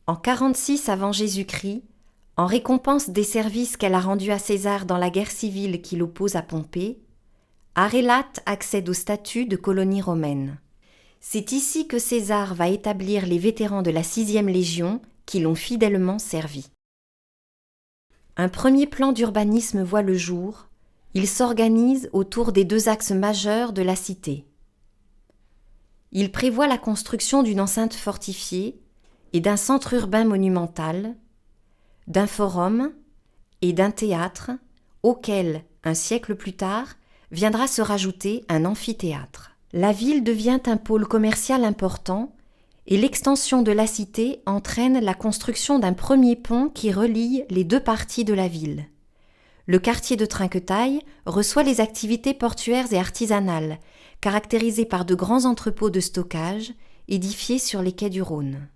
En 46 avant Jésus-Christ, en récompense des services qu'elle a rendus à César dans la guerre civile qui l'oppose à Pompée, Arélate accède au statut de colonie romaine. C'est ici que César va établir les vétérans de la 6e Légion qui l'ont fidèlement servi. Un premier plan d'urbanisme voit le jour. Il s'organise autour des 2 axes majeurs de la cité. Il prévoit la construction d'une enceinte fortifiée et d'un centre urbain monumental, d'un forum et d'un théâtre auquel, un siècle plus tard, viendra se rajouter un amphithéâtre. La ville devient un pôle commercial important et l'extension de la cité entraîne la construction d'un premier pont qui relie les 2 parties de la ville. Le quartier de Trinquetaille reçoit les activités portuaires et artisanales, caractérisées par de grands entrepôts de stockage édifiés sur les quais du Rhône.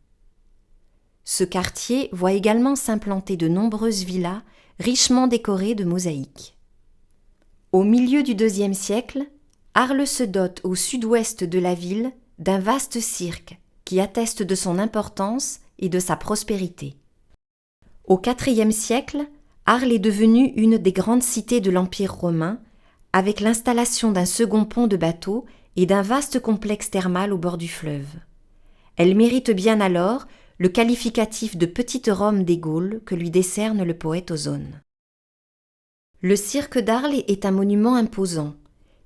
Ce quartier voit également s'implanter de nombreuses villas richement décorées de mosaïques. Au milieu du IIe siècle, Arles se dote au sud-ouest de la ville d'un vaste cirque qui atteste de son importance et de sa prospérité. Au IVe siècle, Arles est devenue une des grandes cités de l'Empire romain, avec l'installation d'un second pont de bateaux et d'un vaste complexe thermal au bord du fleuve. Elle mérite bien alors le qualificatif de petite Rome des Gaules que lui décerne le poète Ozone. Le cirque d'Arles est un monument imposant.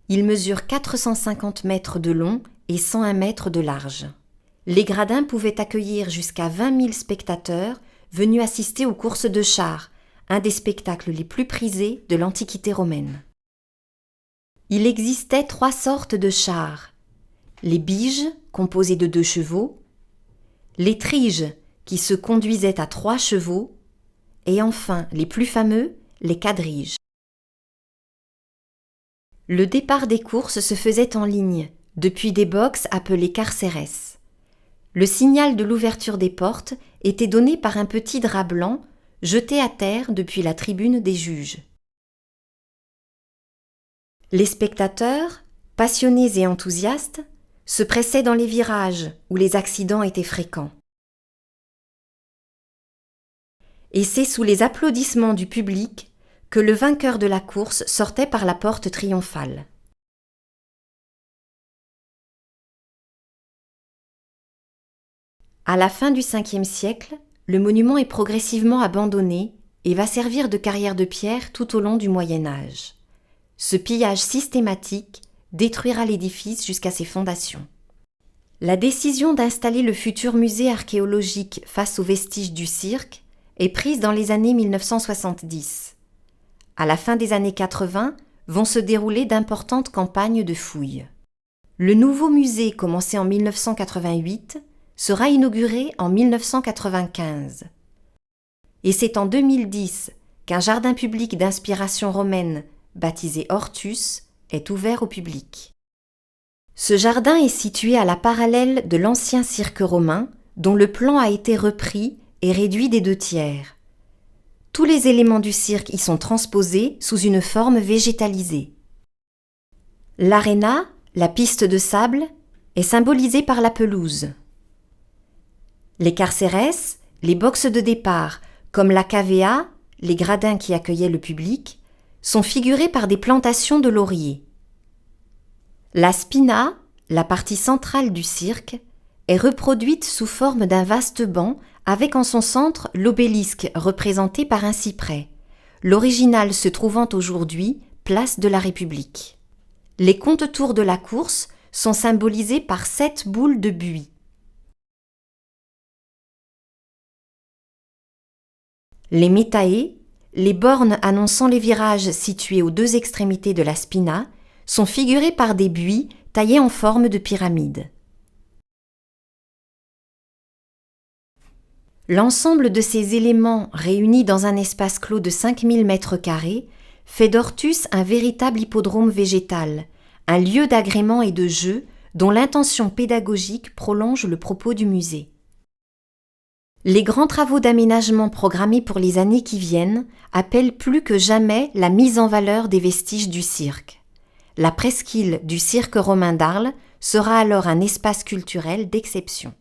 Il mesure 450 mètres de long et 101 mètres de large. Les gradins pouvaient accueillir jusqu'à 20 000 spectateurs venus assister aux courses de chars, un des spectacles les plus prisés de l'Antiquité romaine. Il existait 3 sortes de chars. Les biges, composés de 2 chevaux, les triges, qui se conduisaient à 3 chevaux, et enfin, les plus fameux, les quadriges. Le départ des courses se faisait en ligne, depuis des boxes appelés carcérès. Le signal de l'ouverture des portes était donné par un petit drap blanc jeté à terre depuis la tribune des juges. Les spectateurs, passionnés et enthousiastes, se pressaient dans les virages où les accidents étaient fréquents. Et c'est sous les applaudissements du public que le vainqueur de la course sortait par la porte triomphale. À la fin du Ve siècle, le monument est progressivement abandonné et va servir de carrière de pierre tout au long du Moyen Âge. Ce pillage systématique détruira l'édifice jusqu'à ses fondations. La décision d'installer le futur musée archéologique face aux vestiges du cirque est prise dans les années 1970. À la fin des années 80, vont se dérouler d'importantes campagnes de fouilles. Le nouveau musée, commencé en 1988, sera inauguré en 1995. Et c'est en 2010 qu'un jardin public d'inspiration romaine, baptisé Hortus, est ouvert au public. Ce jardin est situé à la parallèle de l'ancien cirque romain, dont le plan a été repris et réduit des 2/3. Tous les éléments du cirque y sont transposés sous une forme végétalisée. L'aréna, la piste de sable, est symbolisée par la pelouse. Les carcérès, les boxes de départ, comme la cavea, les gradins qui accueillaient le public, sont figurés par des plantations de lauriers. La spina, la partie centrale du cirque, est reproduite sous forme d'un vaste banc avec en son centre l'obélisque représenté par un cyprès, l'original se trouvant aujourd'hui place de la République. Les compte-tours de la course sont symbolisés par 7 boules de buis. Les métae, les bornes annonçant les virages situés aux 2 extrémités de la spina, sont figurés par des buis taillés en forme de pyramide. L'ensemble de ces éléments réunis dans un espace clos de 5000 m² fait d'Hortus un véritable hippodrome végétal, un lieu d'agrément et de jeu dont l'intention pédagogique prolonge le propos du musée. Les grands travaux d'aménagement programmés pour les années qui viennent appellent plus que jamais la mise en valeur des vestiges du cirque. La presqu'île du cirque romain d'Arles sera alors un espace culturel d'exception.